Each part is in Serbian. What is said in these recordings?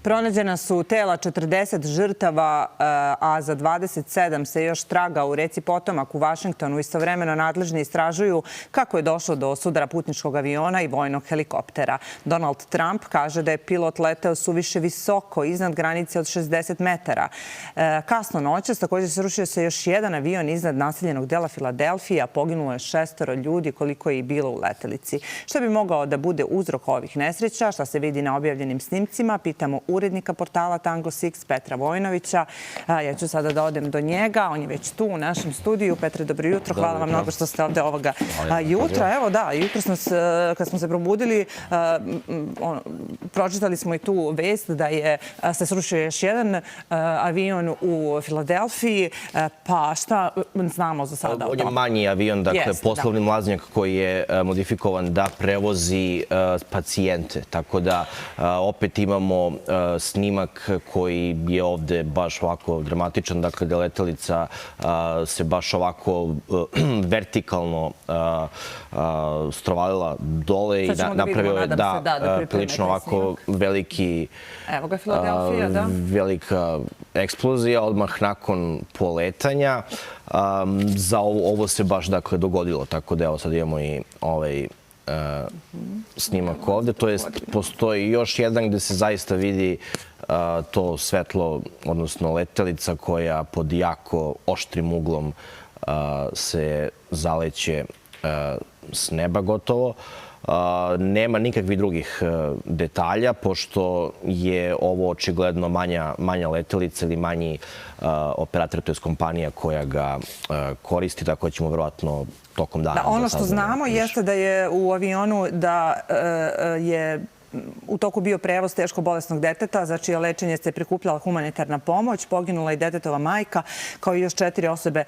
Pronađena su tela 40 žrtava, a za 27 se još traga u reci Potomak u Vašingtonu. Istovremeno nadležni istražuju kako je došlo do sudara putničkog aviona i vojnog helikoptera. Donald Trump kaže da je pilot leteo suviše visoko, iznad granice od 60 metara. Kasno noćas također srušio se još jedan avion iznad naseljenog dela Filadelfije, a poginulo je 6 ljudi koliko je i bilo u letelici. Šta bi mogao da bude uzrok ovih nesreća? Šta se vidi na objavljenim snimcima? Pitamo urednika portala Tango 6, Petra Vojinovića. Ja ću sada da odem do njega. On je već tu u našem studiju. Petre, dobro jutro. Hvala vam mnogo što ste ovde ovoga jutra. Evo da, jutro kad smo se probudili, pročitali smo i tu vest da je se srušio još jedan avion u Filadelfiji. Pa šta znamo za sada? On je manji avion, dakle poslovni mlaznjak koji je modifikovan da prevozi pacijente. Tako da opet imamo snimak koji je ovde baš ovako dramatičan. Dakle, da letelica se baš ovako vertikalno strovalila dole i napravio je prilično ovako veliki velika eksplozija odmah nakon poletanja. Za ovo se baš dogodilo, tako da evo sad imamo i ovaj snimak ovde. To jest, postoji još jedan gde se zaista vidi to svetlo, odnosno letelica koja pod jako oštrim uglom se zaleće s neba gotovo. Nema nikakvih drugih detalja, pošto je ovo očigledno manja letelica ili manji operator, to je kompanija koja ga koristi, tako da ćemo verovatno tokom dana... Ono što znamo jeste da je u avionu da je u toku bio prevoz teško bolesnog deteta, za čije lečenje se prikupljala humanitarna pomoć. Poginula i detetova majka, kao i još 4 osobe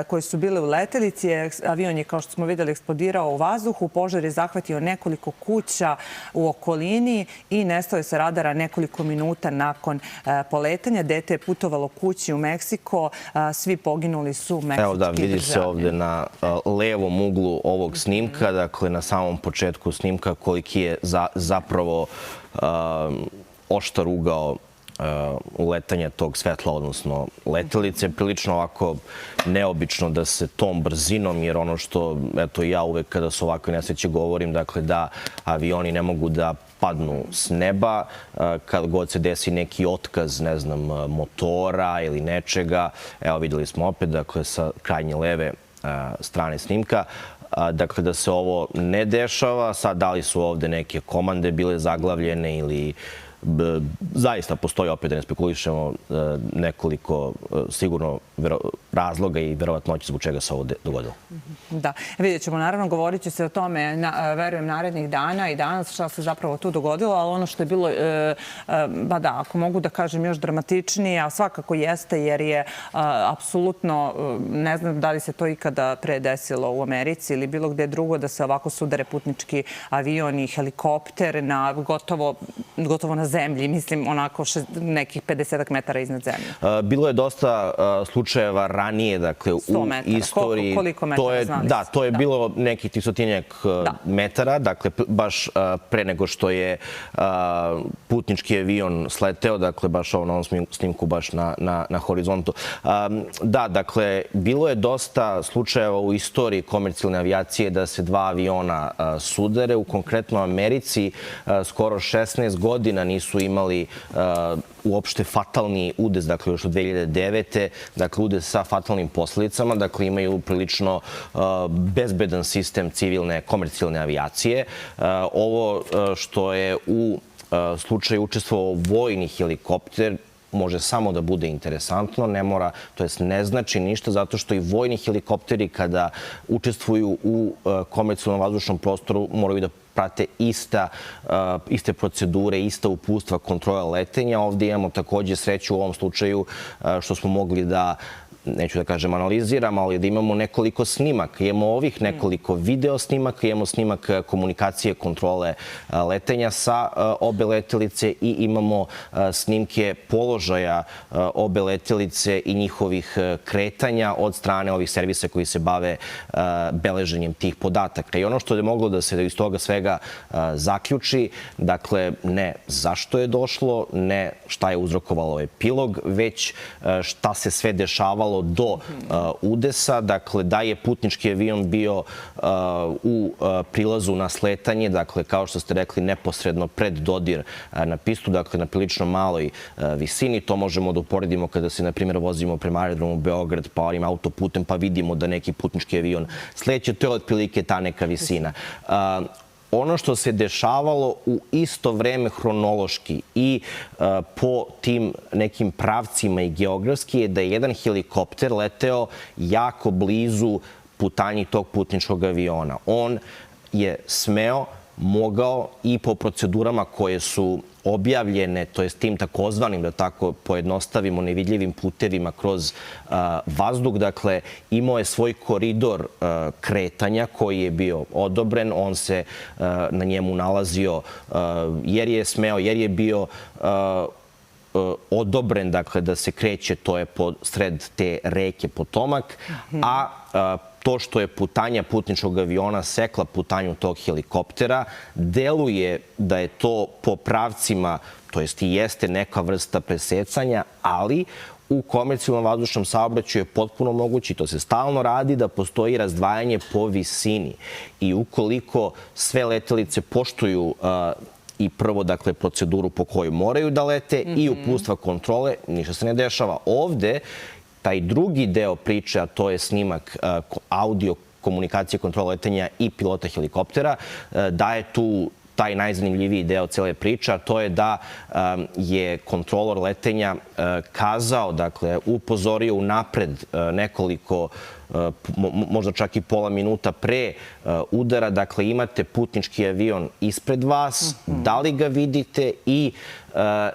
koje su bile u letelici. Avion je, kao što smo vidjeli, eksplodirao u vazduhu. Požar je zahvatio nekoliko kuća u okolini i nestao je sa radara nekoliko minuta nakon poletanja. Dete je putovalo kući u Meksiko. Svi poginuli su meksički državljani. Evo da, vidi se ovde na levom uglu ovog snimka, dakle na samom početku snimka, koliki je zapravo oštar ugao uletanja tog svetla, odnosno letelice. Prilično ovako neobično da se tom brzinom, jer ono što ja uvek kada su ovakve nesreće govorim, dakle da avioni ne mogu da padnu s neba. Kad god se desi neki otkaz, ne znam, motora ili nečega, evo videli smo opet, dakle sa krajnje leve strane snimka, dakle da se ovo ne dešava. Sad, da li su ovde neke komande bile zaglavljene ili zaista postoji, opet da ne spekulišemo, nekoliko sigurno razloga i verovatnoće zbog čega se ovo dogodilo. Da, vidjet ćemo. Naravno, govorit će se o tome, verujem, narednih dana i danas šta se zapravo tu dogodilo, ali ono što je bilo, ba da, ako mogu da kažem, još dramatičnije, a svakako jeste, jer je apsolutno, ne znam da li se to ikada pre desilo u Americi ili bilo gde drugo, da se ovako sudare putnički avion i helikopter na gotovo na zemlji, mislim, onako nekih 50 metara iznad zemlje. Bilo je dosta slučajeva ranije, dakle, u istoriji. Koliko metara znali? Da, to je bilo nekih 300 metara, dakle, baš pre nego što je putnički avion sleteo, dakle, baš ovo na ovom snimku, baš na horizontu. Da, dakle, bilo je dosta slučajeva u istoriji komercijalne avijacije da se dva aviona sudare. U konkretno Americi skoro 16 godina nisu imali uopšte fatalni udes, dakle još od 2009. Dakle, udes sa fatalnim posljedicama, dakle imaju prilično bezbedan sistem civilne komercijalne avijacije. Ovo što je u slučaju učestvovao vojni helikopter može samo da bude interesantno, ne mora, to jest ne znači ništa, zato što i vojni helikopteri kada učestvuju u komercijalnom vazdušnom prostoru moraju da prate iste procedure, ista uputstva kontrole letenja. Ovdje imamo također sreću u ovom slučaju što smo mogli da neću da kažem analiziramo, ali da imamo nekoliko snimaka. Imamo ovih nekoliko video snimaka, imamo snimak komunikacije kontrole letenja sa obe letelice i imamo snimke položaja obe letelice i njihovih kretanja od strane ovih servisa koji se bave beleženjem tih podataka. I ono što je moglo da se iz toga svega zaključi, dakle, ne zašto je došlo, ne šta je uzrokovalo epilog, već šta se sve dešavalo do udesa. Dakle, da je putnički avion bio u prilazu na sletanje, dakle, kao što ste rekli, neposredno pred dodir na pistu, dakle, na prilično maloj visini. To možemo da uporedimo kada se, na primjer, vozimo prema aerodromu Beograd pa onim autoputem pa vidimo da neki putnički avion sleće. To je otprilike ta neka visina. Ono što se dešavalo u isto vreme hronološki i po tim nekim pravcima i geografski je da je jedan helikopter leteo jako blizu putanji tog putničkog aviona. On je smeo, mogao i po procedurama koje su objavljene, to je s tim takozvanim, da tako pojednostavimo, nevidljivim putevima kroz vazduh. Dakle, imao je svoj koridor kretanja koji je bio odobren. On se na njemu nalazio jer je smeo, jer je bio odobren, dakle, da se kreće, to je sred te reke Potomak, a to što je putanja putničkog aviona sekla putanju tog helikoptera, deluje da je to po pravcima, to jest i jeste neka vrsta presecanja, ali u komercijalnom vazdušnom saobraćaju je potpuno moguće, to se stalno radi, da postoji razdvajanje po visini. I ukoliko sve letelice poštuju i prvo, dakle, proceduru po kojoj moraju da lete i uputstva kontrole, ništa se ne dešava. Ovde taj drugi deo priče, a to je snimak audio komunikacije kontrole letenja i pilota helikoptera, daje tu taj najzanimljiviji deo cele priče, a to je da je kontrolor letenja kazao, dakle, upozorio unapred nekoliko, možda čak i pola minuta pre udara, dakle, imate putnički avion ispred vas, da li ga vidite i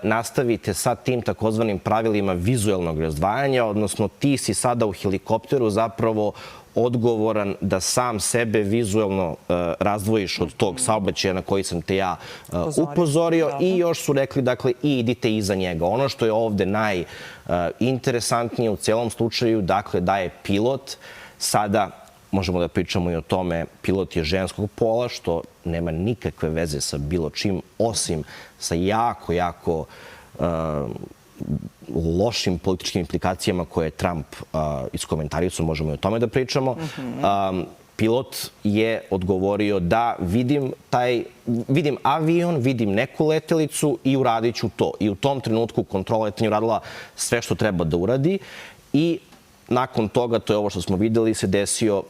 nastavite sa tim takozvanim pravilima vizuelnog razdvajanja, odnosno ti si sada u helikopteru zapravo odgovoran da sam sebe vizuelno razdvojiš od tog saobraćaja na koji sam te ja upozorio i još su rekli, dakle, i idite iza njega. Ono što je ovde najinteresantnije u celom slučaju, dakle, da je pilot sada, možemo da pričamo i o tome, pilot je ženskog pola, što nema nikakve veze sa bilo čim, osim sa jako, jako lošim političkim implikacijama koje je Trump iskomentarisao, možemo i o tome da pričamo. Pilot je odgovorio da vidim avion, vidim neku letelicu i uradit ću to. I u tom trenutku kontrola letenja uradila sve što treba da uradi i nakon toga, to je ovo što smo videli, se desio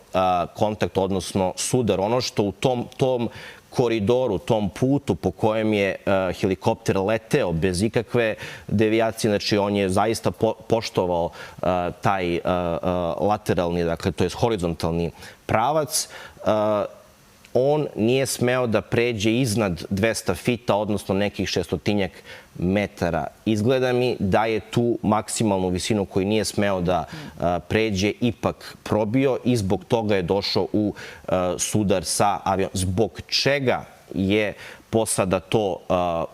kontakt, odnosno sudar. Ono što u tom koridoru, tom putu po kojem je helikopter leteo bez ikakve devijacije, znači on je zaista poštovao taj lateralni, dakle, to je horizontalni pravac, on nije smeo da pređe iznad 200 fita, odnosno nekih 600 metara. Izgleda mi da je tu maksimalnu visinu koju nije smeo da pređe ipak probio i zbog toga je došao u sudar sa avionom. Zbog čega je posada to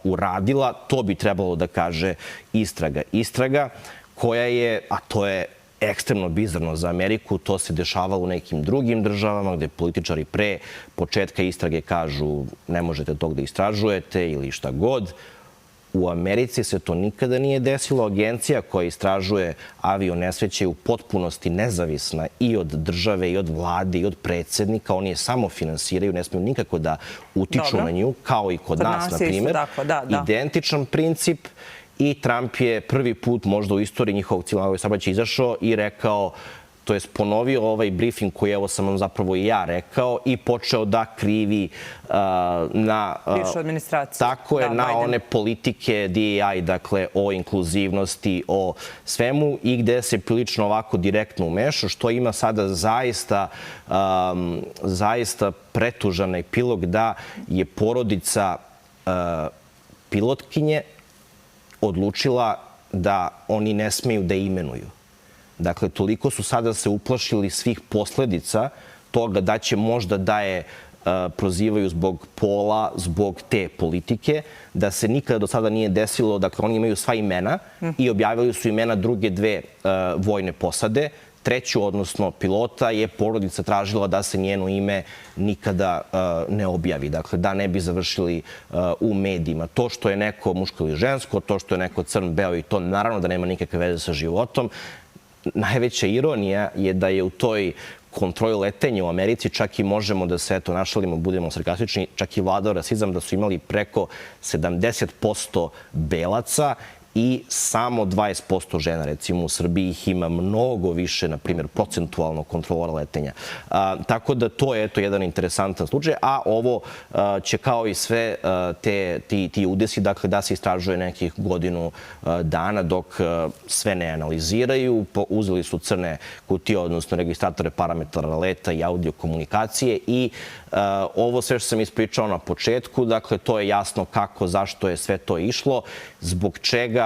uradila, to bi trebalo da kaže istraga. Istraga koja je, a to je ekstremno bizarno za Ameriku, to se dešavalo u nekim drugim državama gde političari pre početka istrage kažu ne možete tog da istražujete ili šta god. U Americi se to nikada nije desilo. Agencija koja istražuje avionesreće je u potpunosti nezavisna i od države, i od vlade, i od predsednika. Oni je samo finansiraju, ne smiju nikako da utiču na nju, kao i kod nas, na primjer. Identičan princip. I Trump je prvi put možda u istoriji njihovog civilnog saobraćaja izašao i rekao, to jest ponovio ovaj briefing koji evo sam vam zapravo i ja rekao i počeo da krivi na bivšu administraciju. Tako je, na one politike DEI, dakle o inkluzivnosti, o svemu i gde se prilično ovako direktno umešao, što ima sada zaista pretužan epilog da je porodica pilotkinje odlučila da oni ne smeju da imenuju Dakle, toliko su sada se uplašili svih posledica toga da će možda da je prozivaju zbog pola, zbog te politike, da se nikada do sada nije desilo. Dakle, oni imaju sva imena i objavili su imena druge dve vojne posade. Treću, odnosno pilota, je porodica tražila da se njeno ime nikada ne objavi. Dakle, da ne bi završili u medijima. To što je neko muško ili žensko, to što je neko crn-beo i to naravno da nema nikakve veze sa životom. Najveća ironija je da je u toj kontroli letenja u Americi, čak i možemo da se našalimo, budemo sarkastični, čak i vladao rasizam, da su imali preko 70% belaca i samo 20% žena. Recimo u Srbiji ih ima mnogo više, na primjer, procentualno kontrolora letenja. Tako da to je jedan interesantan slučaj, a ovo će kao i sve ti udesi, dakle, da se istražuje nekih godinu dana dok sve ne analiziraju. Uzeli su crne kutije, odnosno registratore parametara leta i audio komunikacije i ovo sve što sam ispričao na početku, dakle, to je jasno kako, zašto je sve to išlo, zbog čega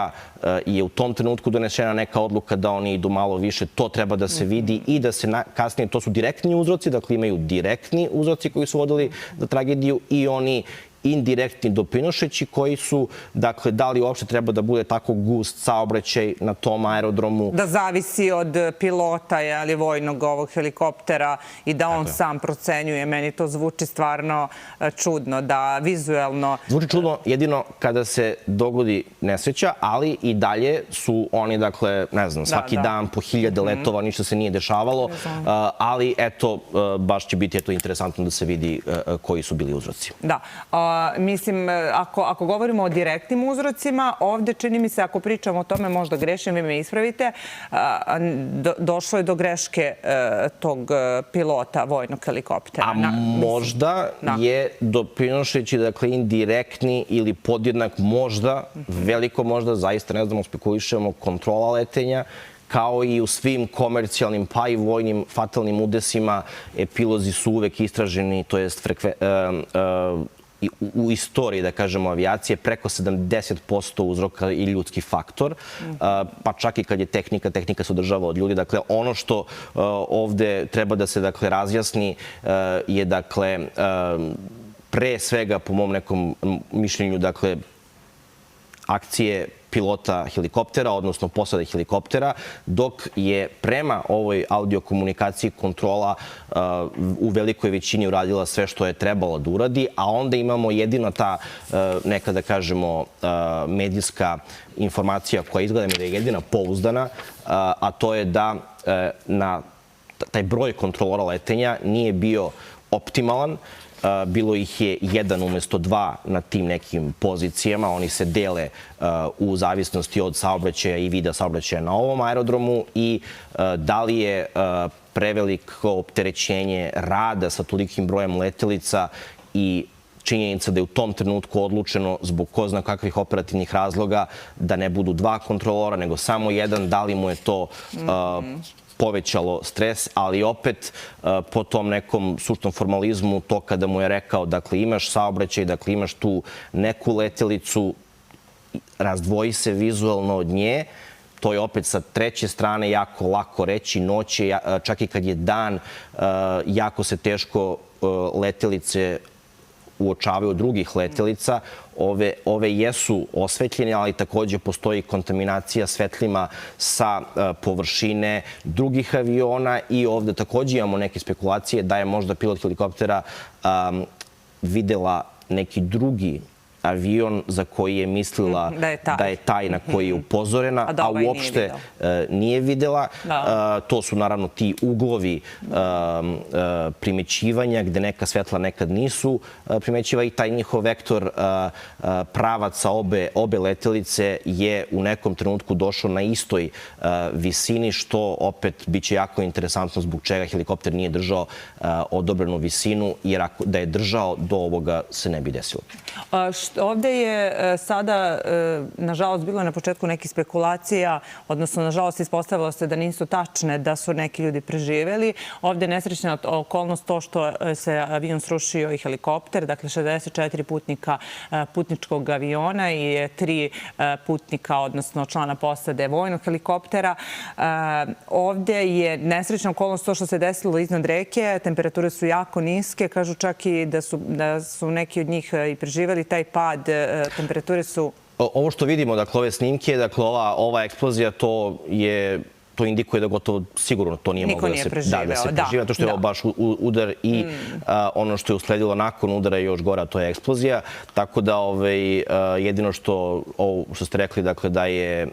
je u tom trenutku donešena neka odluka da oni idu malo više, to treba da se vidi i da se kasnije, to su direktni uzroci, dakle imaju direktni uzroci koji su vodili za tragediju i oni indirektni doprinošeći koji su, dakle, da li uopšte treba da bude tako gust saobraćaj na tom aerodromu. Da zavisi od pilota, ali vojnog ovog helikoptera i da on sam procenjuje. Meni to zvuči stvarno čudno, da vizuelno... Zvuči čudno jedino kada se dogodi nesreća, ali i dalje su oni, dakle, ne znam, svaki dan po 1000 letova, ništa se nije dešavalo, ali eto, baš će biti interesantno da se vidi koji su bili uzroci. Da. Mislim, ako govorimo o direktnim uzrocima, ovde čini mi se, ako pričamo o tome, možda grešim, vi me ispravite, došlo je do greške tog pilota vojnog helikoptera. A možda je doprinošeći, dakle, indirektni ili podjednak možda, veliko možda, zaista ne znamo, spekulišemo, kontrola letenja, kao i u svim komercijalnim pa i vojnim fatalnim udesima, epilozi su uvek istraženi, to jest u istoriji, da kažemo, avijacije, preko 70% uzroka i ljudski faktor, pa čak i kad je tehnika se održava od ljudi. Dakle, ono što ovde treba da se, dakle, razjasni je, dakle, pre svega, po mom nekom mišljenju, dakle, akcije pilota helikoptera, odnosno posade helikoptera, dok je prema ovoj audio komunikaciji kontrola u velikoj većini uradila sve što je trebalo da uradi, a onda imamo jedino ta neka, da kažemo, medijska informacija koja izgleda mi da je jedina pouzdana, a to je da na taj broj kontrolora letenja nije bio optimalan. Bilo ih je 1 umesto 2 na tim nekim pozicijama. Oni se dele u zavisnosti od saobraćaja i vida saobraćaja na ovom aerodromu i da li je preveliko opterećenje rada sa tolikim brojem letelica i činjenica da je u tom trenutku odlučeno zbog ko zna kakvih operativnih razloga da ne budu 2 kontrolora, nego samo 1, da li mu je to povećalo stres, ali opet po tom nekom suštom formalizmu, to kada mu je rekao, dakle, imaš saobraćaj, dakle, imaš tu neku letelicu, razdvoji se vizualno od nje, to je opet sa treće strane jako lako reći, noć je, čak i kad je dan, jako se teško letelice uočavaju od drugih letelica. Ove jesu osvetljene, ali takođe postoji kontaminacija svetlima sa površine drugih aviona i ovde takođe imamo neke spekulacije da je možda pilot helikoptera videla neki drugi avion za koji je mislila da je taj na koji je upozorena, a uopšte nije videla. To su naravno ti uglovi primećivanja gde neka svetla nekad nisu primećiva i taj njihov vektor pravaca obe letelice je u nekom trenutku došao na istoj visini, što opet biće jako interesantno zbog čega helikopter nije držao odobrenu visinu, jer da je držao, do ovoga se ne bi desilo. Ovde je sada, nažalost, bilo je na početku nekih spekulacija, odnosno, nažalost, ispostavilo se da nisu tačne, da su neki ljudi preživeli. Ovde je nesrećna okolnost to što se avion srušio i helikopter, dakle 64 putnika putničkog aviona i 3 putnika, odnosno člana posade vojnog helikoptera. Ovde je nesrećna okolnost to što se desilo iznad reke, temperature su jako niske, kažu čak i da su neki od njih i preživeli taj pad, temperature su... Ovo što vidimo, dakle, ove snimke, dakle, ova eksplozija, to indikuje da gotovo sigurno to nije moglo da se prežive, zato što je ovo baš udar i ono što je usledilo nakon udara je još gora, to je eksplozija. Tako da jedino što ste rekli, dakle, da je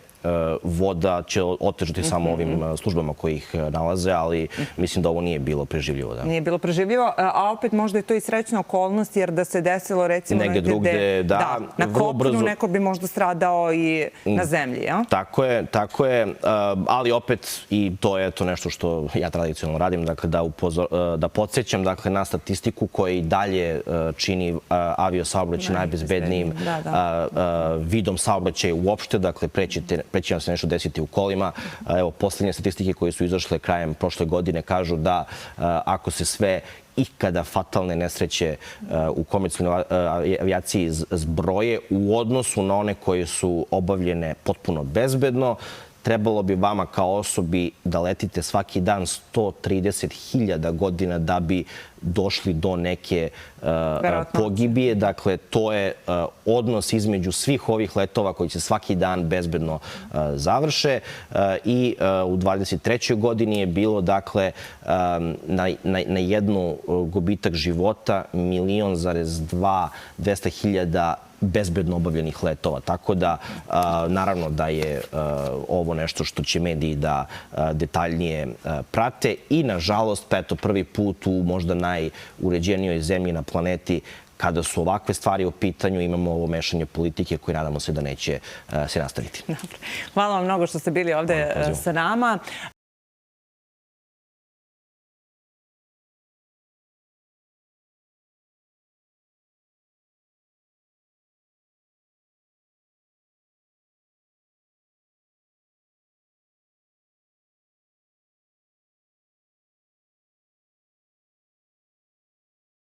voda će otežati samo ovim službama koji ih nalaze, ali mislim da ovo nije bilo preživljivo. Nije bilo preživljivo, a opet možda je to i srećna okolnost, jer da se desilo recimo negde drugde, da, na kopnu neko bi možda stradao i na zemlji. Tako je, ali opet i to je to nešto što ja tradicionalno radim, dakle da podsjećam na statistiku koja i dalje čini aviosaobraćaj najbezbednijim vidom saobraćaja uopšte, dakle preći nam se nešto desiti u kolima. Evo, poslednje statistike koje su izašle krajem prošle godine kažu da ako se sve ikada fatalne nesreće u komercijalnoj avijaciji zbroje u odnosu na one koje su obavljene potpuno bezbedno, trebalo bi vama kao osobi da letite svaki dan 130.000 godina da bi došli do neke pogibije. Dakle, to je odnos između svih ovih letova koji se svaki dan bezbedno završe. I u 23. godini je bilo, dakle, na jednu gubitak života 1.200.000 bezbedno obavljenih letova. Tako da, naravno da je ovo nešto što će mediji da detaljnije prate i, nažalost, eto, prvi put u možda najuređenijoj zemlji na planeti kada su ovakve stvari u pitanju, imamo ovo mešanje politike koje nadamo se da neće se nastaviti. Hvala vam mnogo što ste bili ovde sa nama.